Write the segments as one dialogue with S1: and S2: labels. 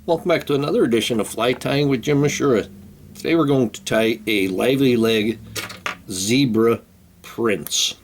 S1: Welcome back to another edition of Fly Tying with Jim Misiura. Today we're going to tie a LivelyLegz Zebra Prince.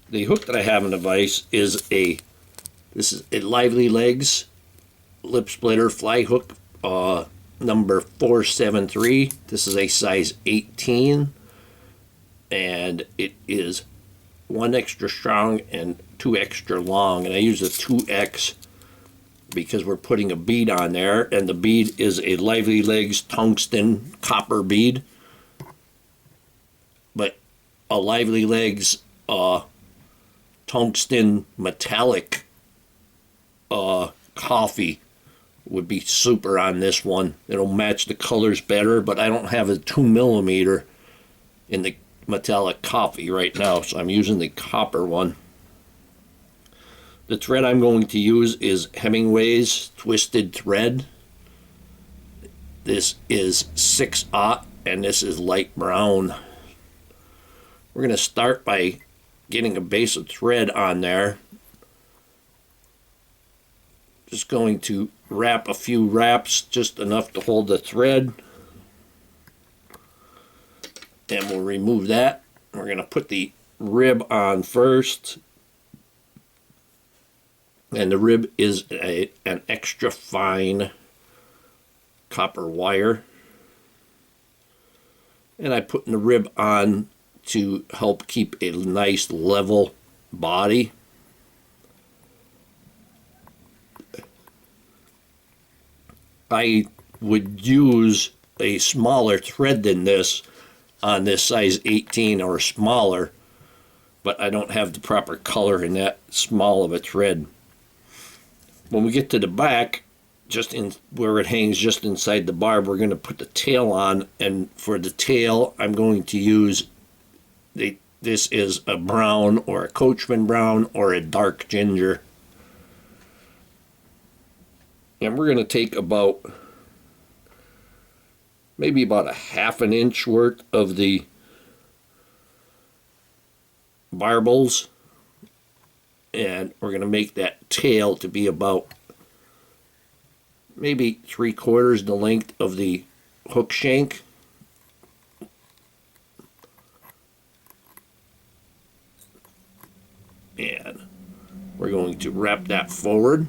S1: The hook that I have in the vise is this is a LivelyLegz lip splitter fly hook number 473. This is a size 18 and it is 1 extra strong and 2 extra long, and I use a 2X because we're putting a bead on there, and the bead is a LivelyLegz tungsten copper bead, but a LivelyLegz tungsten metallic coffee would be super on this one. It'll match the colors better, but I don't have a 2mm in the metallic coffee right now, so I'm using the copper one. The thread I'm going to use is Hemingway's twisted thread. This is 6/0 and this is light brown. We're going to start by getting a base of thread on there. Just going to wrap a few wraps, just enough to hold the thread. And we'll remove that. We're going to put the rib on first. And the rib is an extra fine copper wire. And I'm putting the rib on to help keep a nice level body. I would use a smaller thread than this on this size 18 or smaller, but I don't have the proper color in that small of a thread. When we get to the back, just in where it hangs just inside the barb, we're going to put the tail on, and for the tail I'm going to use this is a brown or a Coachman brown or a dark ginger. And we're going to take maybe about a 1/2 inch worth of the barbels, and we're going to make that tail to be about maybe 3/4 the length of the hook shank. And we're going to wrap that forward.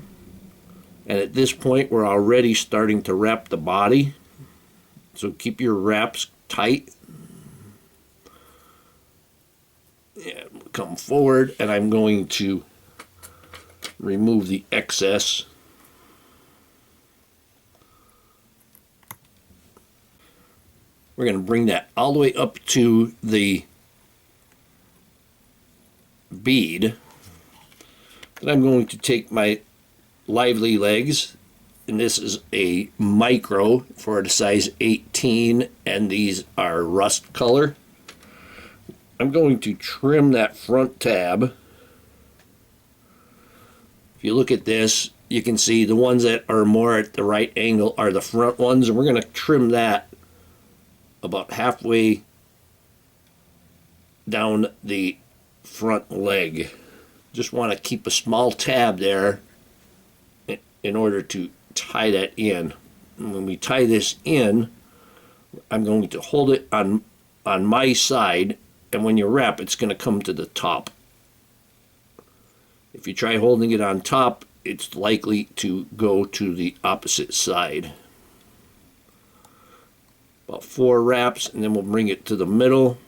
S1: And at this point we're already starting to wrap the body, so keep your wraps tight. And come forward, and I'm going to remove the excess. We're going to bring that all the way up to the bead. And I'm going to take my LivelyLegz, and this is a micro for the size 18, and these are rust color. I'm going to trim that front tab. If you look at this, you can see the ones that are more at the right angle are the front ones, and we're going to trim that about halfway down the front leg. Just want to keep a small tab there in order to tie that in. And when we tie this in, I'm going to hold it on my side, and when you wrap, it's going to come to the top. If you try holding it on top, it's likely to go to the opposite side. About 4 wraps, and then we'll bring it to the middle.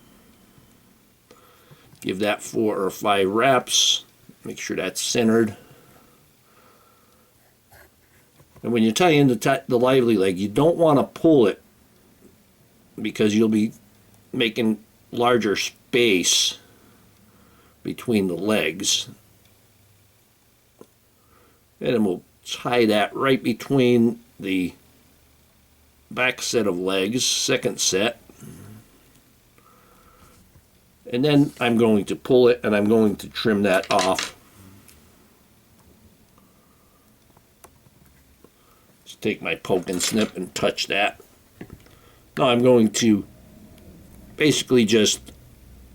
S1: Give that 4 or 5 wraps. Make sure that's centered. And when you tie in the LivelyLegz, you don't want to pull it, because you'll be making larger space between the legs. And then we'll tie that right between the back set of legs, second set. And then I'm going to pull it, and I'm going to trim that off. Just take my poke and snip and touch that. Now I'm going to basically just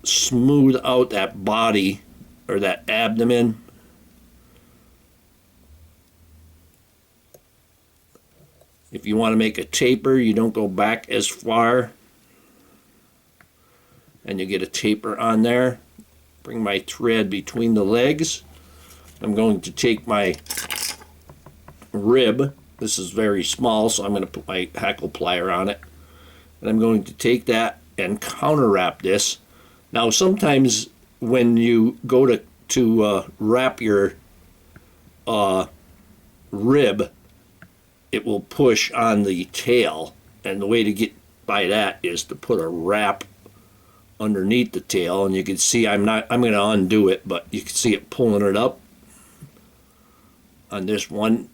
S1: smooth out that body, or that abdomen, If you want to make a taper, you don't go back as far, and you get a taper on there. Bring my thread between the legs. I'm going to take my rib. This is very small, so I'm going to put my hackle plier on it. And I'm going to take that and counter wrap this. Now, sometimes when you go to wrap your rib, it will push on the tail. And the way to get by that is to put a wrap underneath the tail. And you can see I'm going to undo it, but you can see it pulling it up. On this one,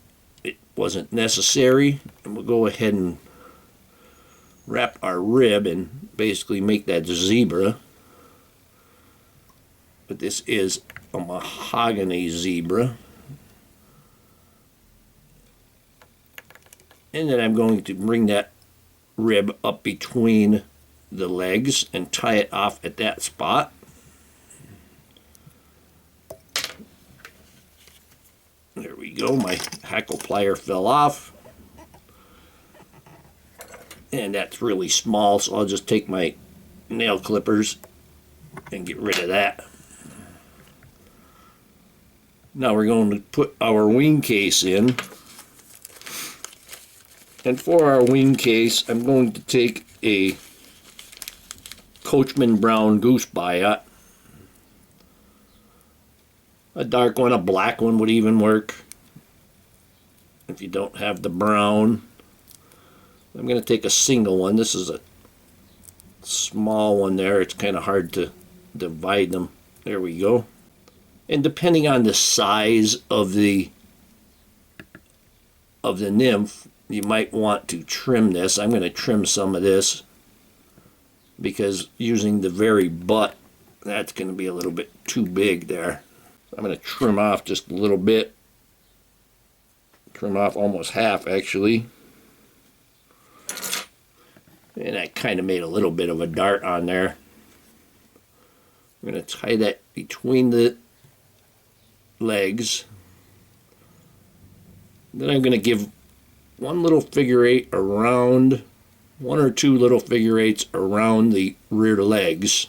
S1: it wasn't necessary. And we'll go ahead and wrap our rib and basically make that zebra. But this is a mahogany zebra. And then I'm going to bring that rib up between the legs and tie it off at that spot. There we go, my hackle plier fell off. And that's really small, so I'll just take my nail clippers and get rid of that. Now we're going to put our wing case in. And for our wing case, I'm going to take a Coachman Brown Goose Biot. A dark one, a black one would even work if you don't have the brown. I'm going to take a single one. This is a small one there. It's kind of hard to divide them. There we go. And depending on the size of the nymph, you might want to trim this. I'm going to trim some of this because using the very butt, that's going to be a little bit too big there. I'm going to trim off just a little bit. Trim off almost half, actually. And I kind of made a little bit of a dart on there. I'm going to tie that between the legs. Then I'm going to give one little figure eight around, one or two little figure eights around the rear legs.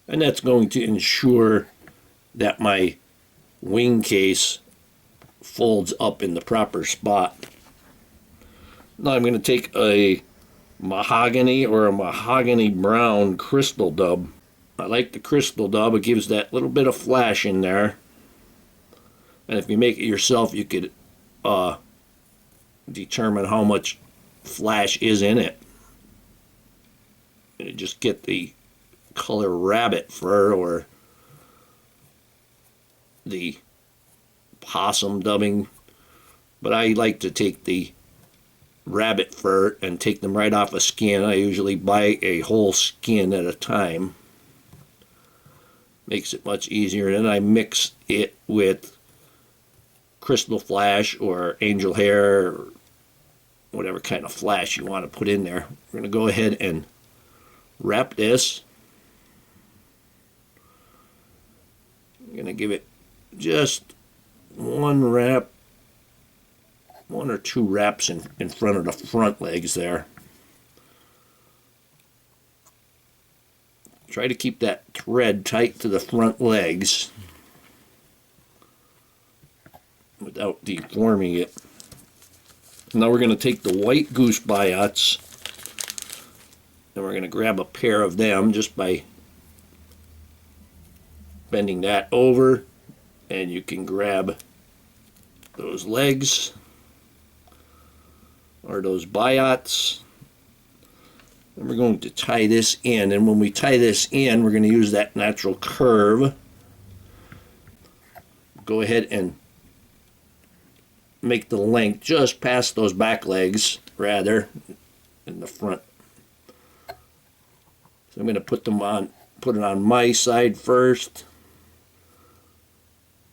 S1: And that's going to ensure that my wing case folds up in the proper spot. Now I'm going to take a mahogany or a mahogany brown Krystal dub. I like the Krystal dub. It gives that little bit of flash in there. And if you make it yourself, you could determine how much flash is in it. And you just get the color rabbit fur or the possum dubbing. But I like to take the rabbit fur and take them right off a skin. I usually buy a whole skin at a time. Makes it much easier. And then I mix it with Krystal flash or angel hair or whatever kind of flash you want to put in there. We're going to go ahead and wrap this. I'm going to give it just one wrap, one or two wraps in front of the front legs there. Try to keep that thread tight to the front legs without deforming it. Now we're going to take the white Goose Biots and we're going to grab a pair of them just by bending that over, and you can grab those legs or those Biots, and we're going to tie this in. And when we tie this in, we're going to use that natural curve. Go ahead and make the length just past those back legs, rather, in the front. So I'm going to put it on my side first,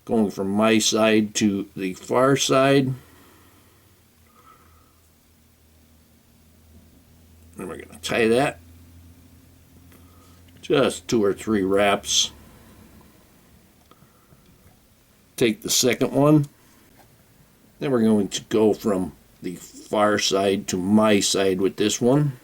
S1: going from my side to the far side. And we're going to tie that. Just 2 or 3 wraps. Take the second one. Then we're going to go from the far side to my side with this one.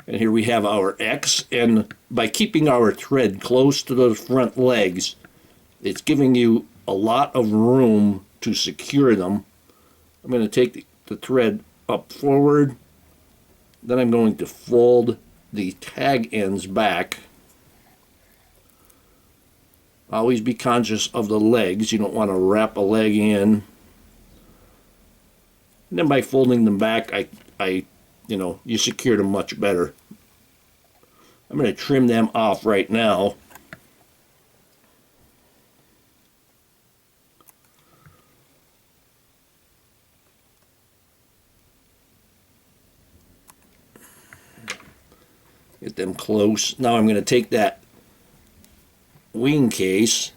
S1: And here we have our X, and by keeping our thread close to those front legs, it's giving you a lot of room to secure them. I'm going to take the thread up forward, then I'm going to fold the tag ends back. Always be conscious of the legs. You don't want to wrap a leg in. And then by folding them back, you secure them much better. I'm going to trim them off right now. Get them close. Now I'm going to take that wing case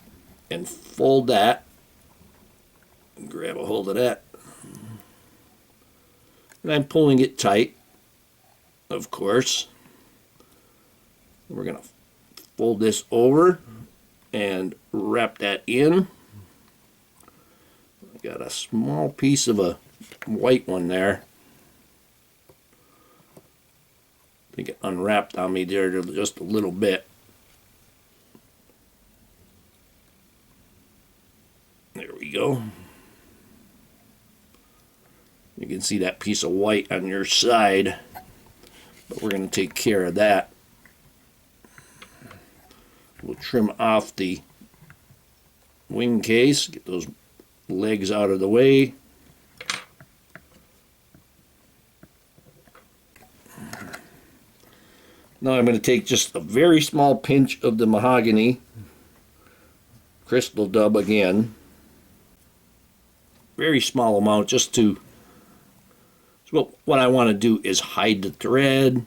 S1: and fold that. Grab a hold of that. And I'm pulling it tight, of course. We're going to fold this over and wrap that in. I got a small piece of a white one there. I think it unwrapped on me there just a little bit. There we go. You can see that piece of white on your side, but we're going to take care of that. We'll trim off the wing case, get those legs out of the way. Now I'm going to take just a very small pinch of the mahogany crystal dub again. Very small amount, just to, so what I want to do is hide the thread,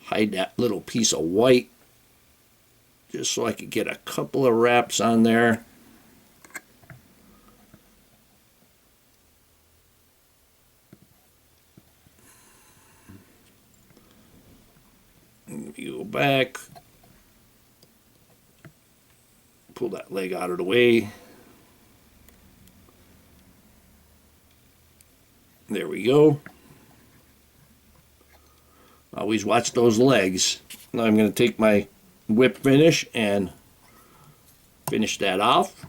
S1: hide that little piece of white, just so I could get a couple of wraps on there. And you go back, pull that leg out of the way. There we go. Always watch those legs. Now I'm going to take my whip finish and finish that off.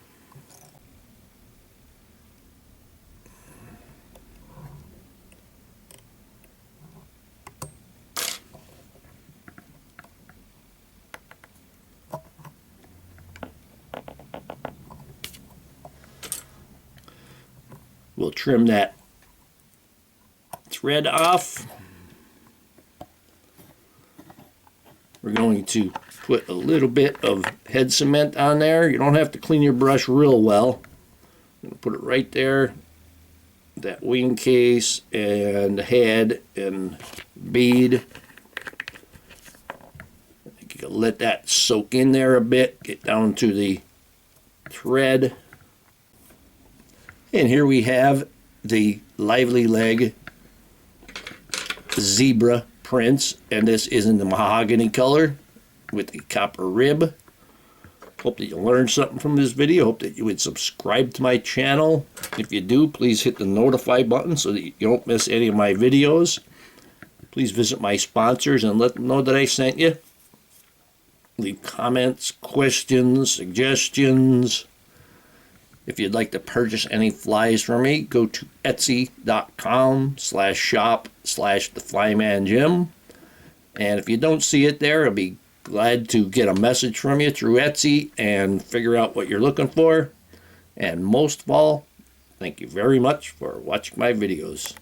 S1: We'll trim that thread off. We're going to put a little bit of head cement on there. You don't have to clean your brush real well. I'm going to put it right there. That wing case and the head and bead. You can let that soak in there a bit. Get down to the thread. And here we have the LivelyLegz zebra prints, and this is in the mahogany color with the copper rib. Hope that you learned something from this video. Hope that you would subscribe to my channel. If you do, please hit the notify button so that you don't miss any of my videos. Please visit my sponsors and let them know that I sent you. Leave comments, questions, suggestions. If you'd like to purchase any flies from me, go to etsy.com/shop/theflymanjim. And if you don't see it there, I'll be glad to get a message from you through Etsy and figure out what you're looking for. And most of all, thank you very much for watching my videos.